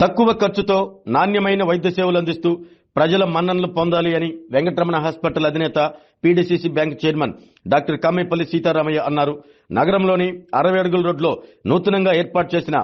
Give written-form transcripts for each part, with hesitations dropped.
తక్కువ ఖర్చుతో నాణ్యమైన వైద్య సేవలు అందిస్తూ ప్రజల మన్ననలు పొందాలి అని వెంకటరమణ హాస్పిటల్ అధినేత PDCC bank chairman doctor Kamepalli Sitaramaiah అన్నారు. నగరంలోని 60 అడుగుల రోడ్లో నూతనంగా ఏర్పాటు చేసిన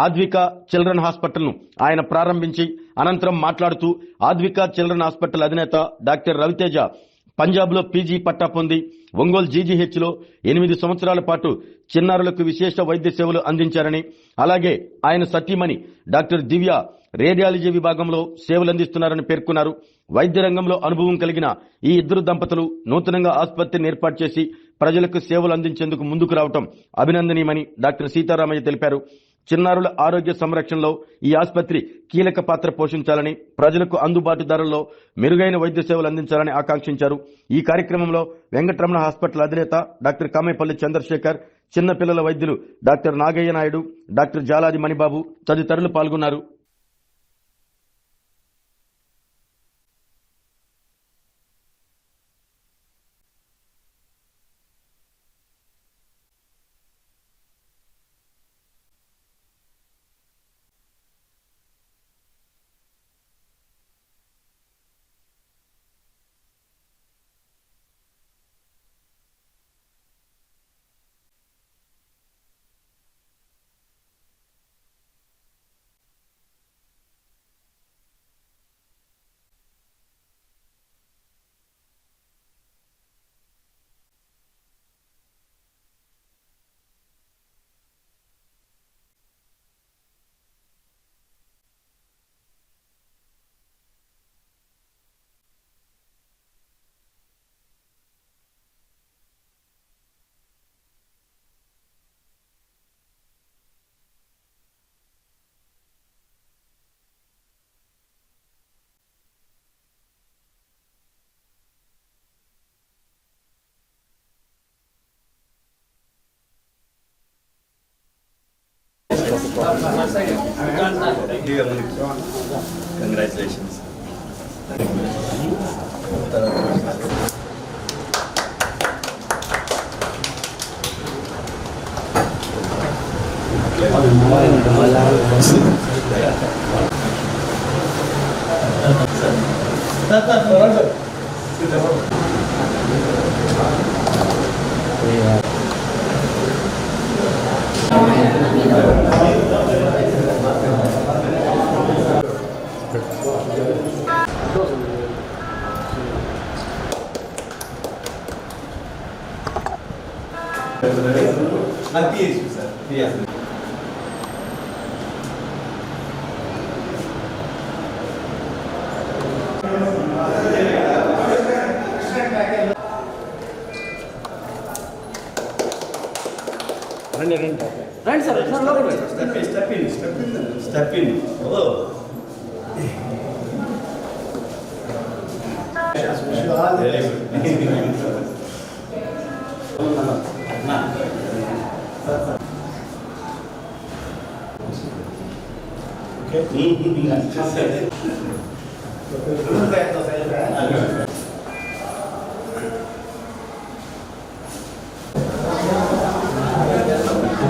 ఆద్విక చిల్డ్రన్ హాస్పిటల్ను ఆయన ప్రారంభించి అనంతరం మాట్లాడుతూ ఆద్విక చిల్డ్రన్ హాస్పిటల్ అధినేత డాక్టర్ రవితేజ పంజాబ్లో పీజీ పట్టా పొంది ఒంగోలు జీజీహెచ్లో 8 సంవత్సరాల పాటు చిన్నారులకు విశేష వైద్య సేవలు అందించారని, అలాగే ఆయన సతీమణి డాక్టర్ దివ్య రేడియాలజీ విభాగంలో సేవలు అందిస్తున్నారని పేర్కొన్నారు. వైద్య రంగంలో అనుభవం కలిగిన ఈ ఇద్దరు దంపతులు నూతనంగా ఆసుపత్రిని ఏర్పాటు చేసి ప్రజలకు సేవలు అందించేందుకు ముందుకు రావడం అభినందనీయమని డాక్టర్ సీతారామయ్య తెలిపారు. చిన్నారుల ఆరోగ్య సంరక్షణలో ఈ ఆసుపత్రి కీలక పాత్ర పోషించాలని, ప్రజలకు అందుబాటు ధరల్లో మెరుగైన వైద్య సేవలు అందించాలని ఆకాంక్షించారు. ఈ కార్యక్రమంలో వెంకటరమణ హాస్పిటల్ అధినేత డాక్టర్ కామేపల్లి చంద్రశేఖర్, చిన్నపిల్లల వైద్యులు డాక్టర్ నాగయ్య నాయుడు, డాక్టర్ జాలాది మణిబాబు తదితరులు పాల్గొన్నారు. Congratulations. PhD, sir. Yeah. Run, sir. Step in. Hello.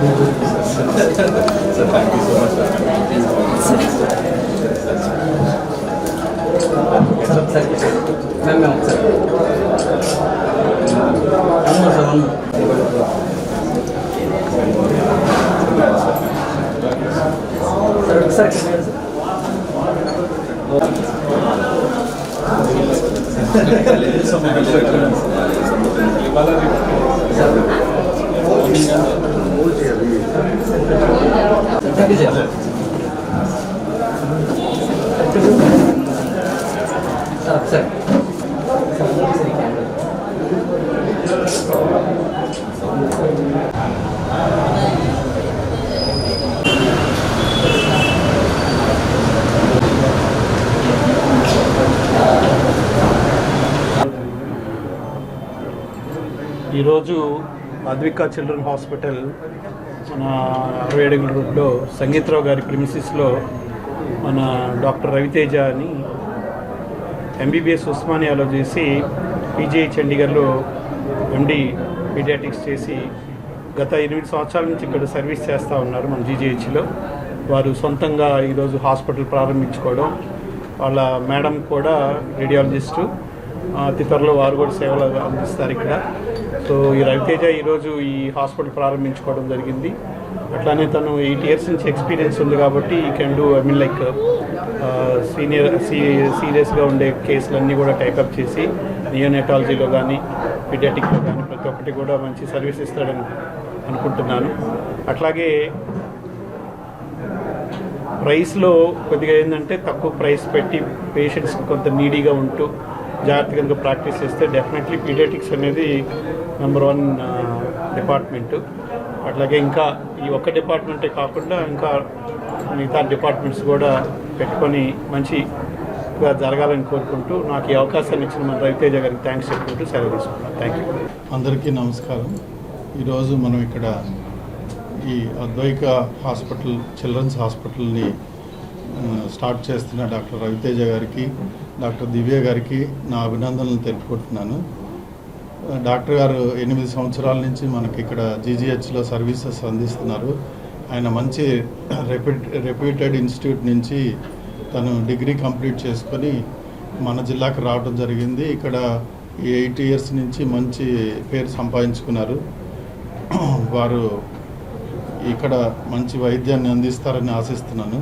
Very good. So thank you so much. ఈరోజు ఆద్విక చిల్డ్రన్ హాస్పిటల్ మన 60 అడుగుల రోడ్లో సంగీతరావు గారి ప్రిమిసిస్లో మన డాక్టర్ రవితేజ అని ఎంబీబీఎస్ ఉస్మానియాలో చేసి పీజీఐ చండీగఢ్లో ఎండి పీడియాటిక్స్ చేసి గత 8 సంవత్సరాల నుంచి ఇక్కడ సర్వీస్ చేస్తూ ఉన్నారు మన జీజీహెచ్లో. వారు సొంతంగా ఈరోజు హాస్పిటల్ ప్రారంభించుకోవడం, వాళ్ళ మేడం కూడా రేడియాలజిస్టు, అతి త్వరలో వారు కూడా సేవలు అందిస్తారు ఇక్కడ. సో ఈ రవితేజ ఈరోజు ఈ హాస్పిటల్ ప్రారంభించుకోవడం జరిగింది. అట్లానే తను 8 years నుంచి ఎక్స్పీరియన్స్ ఉంది కాబట్టి ఈ కెన్ డూ లైక్ సీరియస్గా ఉండే కేసులన్నీ కూడా టైకప్ చేసి నియోనెటాలజీలో కానీ పీడియాటిక్లో కానీ ప్రతి ఒక్కటి కూడా మంచి సర్వీస్ ఇస్తాడని అనుకుంటున్నాను. అట్లాగే ప్రైస్లో కొద్దిగా ఏంటంటే తక్కువ ప్రైస్ పెట్టి పేషెంట్స్కి కొంత నీడీగా ఉంటూ జాగ్రత్తగా ప్రాక్టీస్ చేస్తే డెఫినెట్లీ పీడియాటిక్స్ అనేది #1 డిపార్ట్మెంటు. అట్లాగే ఇంకా ఈ ఒక్క డిపార్ట్మెంటే కాకుండా ఇంకా మిగతా డిపార్ట్మెంట్స్ కూడా పెట్టుకొని మంచిగా జరగాలని కోరుకుంటూ నాకు ఈ అవకాశాన్ని ఇచ్చిన మన రవితేజ గారికి థ్యాంక్స్ చెప్పుకుంటూ సెలవు తీసుకుంటాను. Thank you. అందరికీ నమస్కారం. ఈరోజు మనం ఇక్కడ ఈ అద్వైక హాస్పిటల్, చిల్డ్రన్స్ హాస్పిటల్ని స్టార్ట్ చేస్తున్న డాక్టర్ రవితేజ గారికి, డాక్టర్ దివ్య గారికి నా అభినందనలు తెలుపుకుంటున్నాను. డాక్టర్ గారు 8 సంవత్సరాల నుంచి మనకి ఇక్కడ జీజీహెచ్లో సర్వీసెస్ అందిస్తున్నారు. ఆయన మంచి రెప్యూటెడ్ ఇన్స్టిట్యూట్ నుంచి తను డిగ్రీ కంప్లీట్ చేసుకొని మన జిల్లాకు రావడం జరిగింది. ఇక్కడ ఈ 8 years నుంచి మంచి పేరు సంపాదించుకున్నారు. వారు ఇక్కడ మంచి వైద్యాన్ని అందిస్తారని ఆశిస్తున్నాను.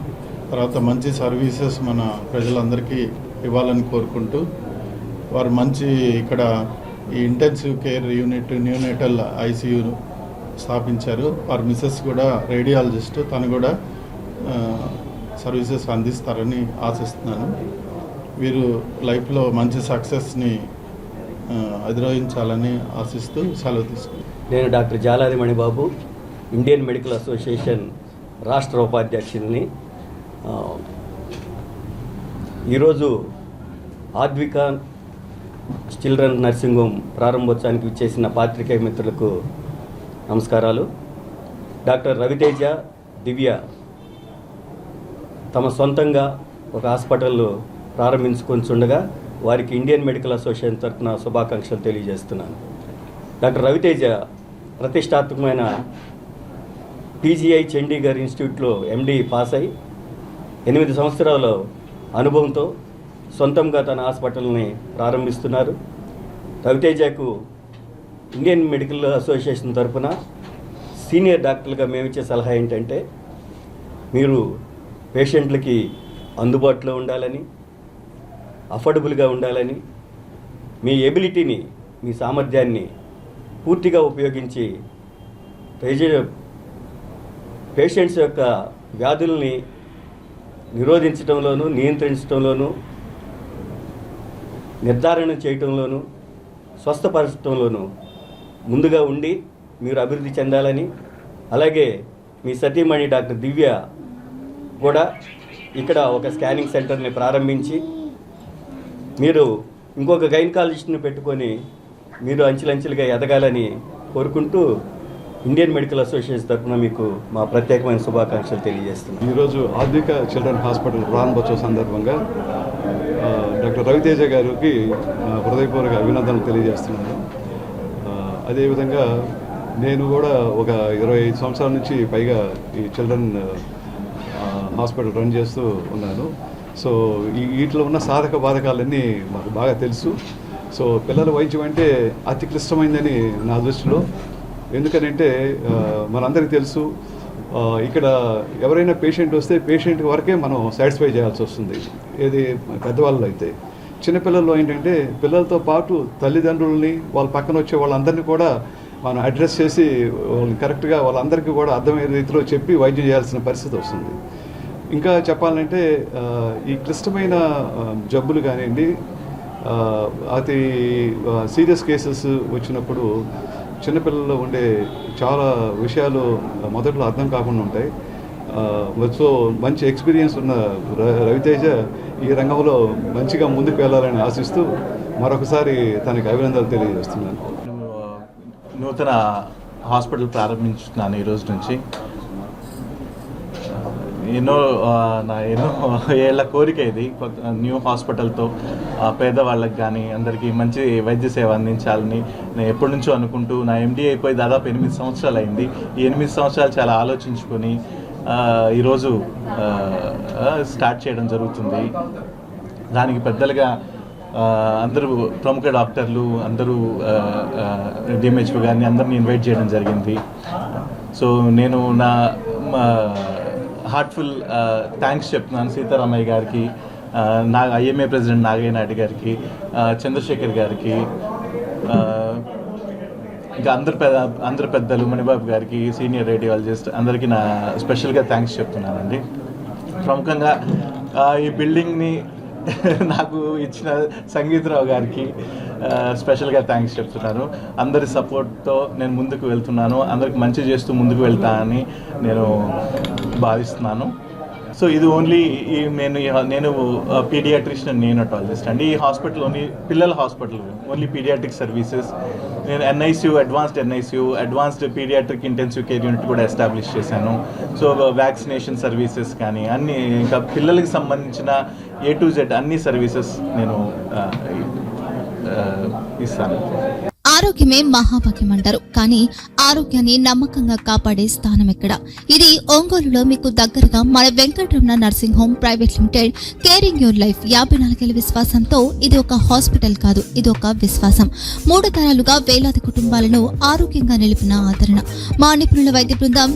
తర్వాత మంచి సర్వీసెస్ మన ప్రజలందరికీ ఇవ్వాలని కోరుకుంటూ, వారు మంచి ఇక్కడ ఈ intensive care unit, neonatal ICU స్థాపించారు. వారి మిస్సెస్ కూడా రేడియాలజిస్ట్, తను కూడా సర్వీసెస్ అందిస్తారని ఆశిస్తున్నాను. వీరు లైఫ్లో మంచి సక్సెస్ని అధిరోహించాలని ఆశిస్తూ సెలవు తీసుకుంటాను. నేను doctor Jaladi Manibabu, Indian medical association రాష్ట్ర ఉపాధ్యక్షుడిని. ఈరోజు ఆద్విక చిల్డ్రన్ నర్సింగ్ హోమ్ ప్రారంభోత్సవానికి విచ్చేసిన పాత్రికేయ మిత్రులకు నమస్కారాలు. డాక్టర్ రవితేజ, దివ్య తమ సొంతంగా ఒక హాస్పిటల్ ప్రారంభించుకొంచుండగా వారికి ఇండియన్ మెడికల్ అసోసియేషన్ తరఫున శుభాకాంక్షలు తెలియజేస్తున్నాను. డాక్టర్ రవితేజ ప్రతిష్టాత్మకమైన పీజీఐ చండీగఢ్ ఇన్స్టిట్యూట్లో ఎండి పాస్ అయి 8 సంవత్సరాల అనుభవంతో సొంతంగా తన హాస్పిటల్ని ప్రారంభిస్తున్నారు. రవితేజకు ఇండియన్ మెడికల్ అసోసియేషన్ తరఫున సీనియర్ డాక్టర్లుగా మేమిచ్చే సలహా ఏంటంటే, మీరు పేషెంట్లకి అందుబాటులో ఉండాలని, అఫోర్డబుల్గా ఉండాలని, మీ ఎబిలిటీని, మీ సామర్థ్యాన్ని పూర్తిగా ఉపయోగించి పేషెంట్స్ యొక్క వ్యాధుల్ని నిరోధించడంలోనూ, నియంత్రించడంలోనూ, నిర్ధారణ చేయటంలోనూ, స్వస్థపరచడంలోనూ ముందుగా ఉండి మీరు అభివృద్ధి చెందాలని, అలాగే మీ సతీమణి డాక్టర్ దివ్య కూడా ఇక్కడ ఒక స్కానింగ్ సెంటర్ని ప్రారంభించి మీరు ఇంకొక గైనకాలజిస్ట్ని పెట్టుకొని మీరు అంచెలంచెలుగా ఎదగాలని కోరుకుంటూ ఇండియన్ మెడికల్ అసోసియేషన్ తరఫున మీకు మా ప్రత్యేకమైన శుభాకాంక్షలు తెలియజేస్తున్నాను. ఈరోజు ఆద్విక చిల్డ్రన్ హాస్పిటల్ ప్రారంభోత్సవ సందర్భంగా డాక్టర్ రవితేజ గారికి హృదయపూర్వక అభినందనలు తెలియజేస్తున్నాను. అదేవిధంగా నేను కూడా ఒక 25 సంవత్సరాల నుంచి పైగా ఈ చిల్డ్రన్ హాస్పిటల్ రన్ చేస్తూ ఉన్నాను. సో వీటిలో ఉన్న సాధక బాధకాలన్నీ మాకు బాగా తెలుసు. సో పిల్లల వైద్యం అంటే అతి క్లిష్టమైందని నా దృష్టిలో. ఎందుకనంటే మనందరికీ తెలుసు, ఇక్కడ ఎవరైనా పేషెంట్ వస్తే పేషెంట్ వరకే మనం సాటిస్ఫై చేయాల్సి వస్తుంది. ఏది పెద్దవాళ్ళు అయితే. చిన్నపిల్లల్లో ఏంటంటే పిల్లలతో పాటు తల్లిదండ్రులని, వాళ్ళ పక్కన వచ్చే వాళ్ళందరినీ కూడా మనం అడ్రస్ చేసి వాళ్ళని కరెక్ట్గా వాళ్ళందరికీ కూడా అర్థమయ్యే రీతిలో చెప్పి వైద్యం చేయాల్సిన పరిస్థితి వస్తుంది. ఇంకా చెప్పాలంటే ఈ క్లిష్టమైన జబ్బులు కానివ్వండి, అతి సీరియస్ కేసెస్ వచ్చినప్పుడు చిన్నపిల్లల్లో ఉండే చాలా విషయాలు మొదట్లో అర్థం కాకుండా ఉంటాయి. సో మంచి ఎక్స్పీరియన్స్ ఉన్న రవితేజ ఈ రంగంలో మంచిగా ముందుకు వెళ్ళాలని ఆశిస్తూ మరొకసారి తనకి అభినందనలు తెలియజేస్తున్నాను. నూతన హాస్పిటల్ ప్రారంభించుతున్నాను ఈరోజు నుంచి. ఎన్నో ఏళ్ళ కోరిక ఇది. న్యూ హాస్పిటల్తో పేదవాళ్ళకి కానీ అందరికీ మంచి వైద్య సేవ అందించాలని నేను ఎప్పటి నుంచో అనుకుంటూ, నా ఎండీ అయిపోయి దాదాపు 8 సంవత్సరాలు అయింది. ఈ 8 సంవత్సరాలు చాలా ఆలోచించుకొని ఈరోజు స్టార్ట్ చేయడం జరుగుతుంది. దానికి పెద్దలుగా అందరూ ప్రముఖ డాక్టర్లు అందరూ డిఎంహెచ్ఓ గారిని అందరినీ ఇన్వైట్ చేయడం జరిగింది. సో నేను నా హార్ట్ఫుల్ థ్యాంక్స్ చెప్తున్నాను సీతారామయ్య గారికి, నా ఐఎంఏ ప్రెసిడెంట్ నాగయ్య నాయుడు గారికి, చంద్రశేఖర్ గారికి, ఇంకా అందరు పెద్దలు మణిబాబు గారికి, సీనియర్ రేడియాలజిస్ట్ అందరికీ నా స్పెషల్గా థ్యాంక్స్ చెప్తున్నానండి. ప్రముఖంగా ఈ బిల్డింగ్ని నాకు ఇచ్చిన సంగీతరావు గారికి స్పెషల్గా థ్యాంక్స్ చెప్తున్నాను. అందరి సపోర్ట్తో నేను ముందుకు వెళ్తున్నాను, అందరికి మంచి చేస్తూ ముందుకు వెళ్తానని నేను భావిస్తున్నాను. సో ఇది ఓన్లీ నేను పీడియాట్రిషియన్, నియోనటాలజిస్ట్ అండి. ఈ హాస్పిటల్ ఓన్లీ పిల్లల హాస్పిటల్, ఓన్లీ పీడియాట్రిక్ సర్వీసెస్. నేను NICU, advanced pediatric intensive care unit కూడా ఎస్టాబ్లిష్ చేశాను. సో వ్యాక్సినేషన్ సర్వీసెస్ కానీ అన్ని, ఇంకా పిల్లలకి సంబంధించిన A to Z అన్ని సర్వీసెస్ నేను ఇస్తాను. ఆరోగ్యమే మహాభాగ్యం అంటారు, కానీ ఆరోగ్యాన్ని నమ్మకంగా కాపాడే స్థానం ఎక్కడ? ఇది ఒంగోలులో మీకు దగ్గరగా మన Venkataramana nursing home private limited. Caring your life 54 విశ్వాసంతో ఇది ఒక హాస్పిటల్ కాదు, ఇది ఒక విశ్వాసం. 3 తరాలుగా వేలాది కుటుంబాలను ఆరోగ్యంగా నిలిపిన ఆదరణ. మా నిపుణుల వైద్య బృందం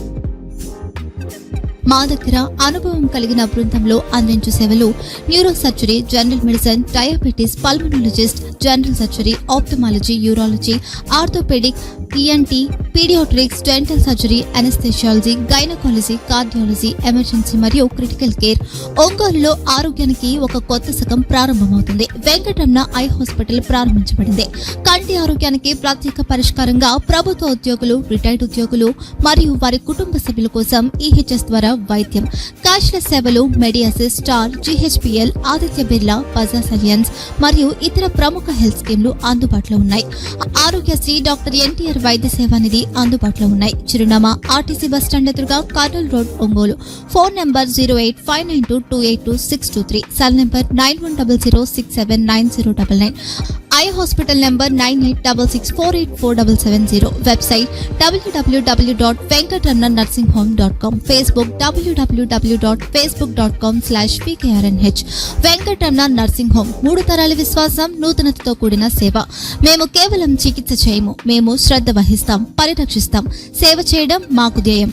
మా దగ్గర అనుభవం కలిగిన బృందంలో అందించే సేవలు neuro surgery, general medicine, diabetes, pulmonologist, general surgery, ophthalmology, urology, orthopaedic, ENT, paediatrics, dental surgery, anaesthesiology, gynaecology, cardiology, emergency మరియు క్రిటికల్ కేర్. ఒంగోలులో ఆరోగ్యానికి ఒక కొత్త శకం ప్రారంభమవుతుంది. వెంకటరమణ ఐ హాస్పిటల్ ప్రారంభించబడింది. కంటి ఆరోగ్యానికి ప్రత్యేక పరిష్కారంగా ప్రభుత్వ ఉద్యోగులు, రిటైర్డ్ ఉద్యోగులు మరియు వారి కుటుంబ సభ్యుల కోసం EHS ద్వారా వైద్యం, క్యాష్లెస్ సేవలు, Medi Assist, star, GHPL, Aditya Birla, Bajaj Allianz మరియు ఇతర ప్రముఖ హెల్త్ స్కీమ్లు అందుబాటులో ఉన్నాయి. ఆరోగ్యశ్రీ, డాక్టర్ NTR వైద్య సేవా నిధి అందుబాటులో ఉన్నాయి. చిరునామా RTC బస్టాండ్ ఎదురుగా, Kurnool road, Ongole. Phone number 08592282623, cell number 9100679099. Eye hospital number 9866484770. Website www.venkatramanarsinghome.com. Facebook www.facebook.com/pkrnh. Venkataramana nursing home, 3 తరాల విశ్వాసం, నూతనతతో కూడిన సేవ. మేము కేవలం చికిత్స చేయము, మేము శ్రద్ధ వహిస్తాం, పరిరక్షిస్తాం. సేవ చేయడం మాకు ధ్యేయం.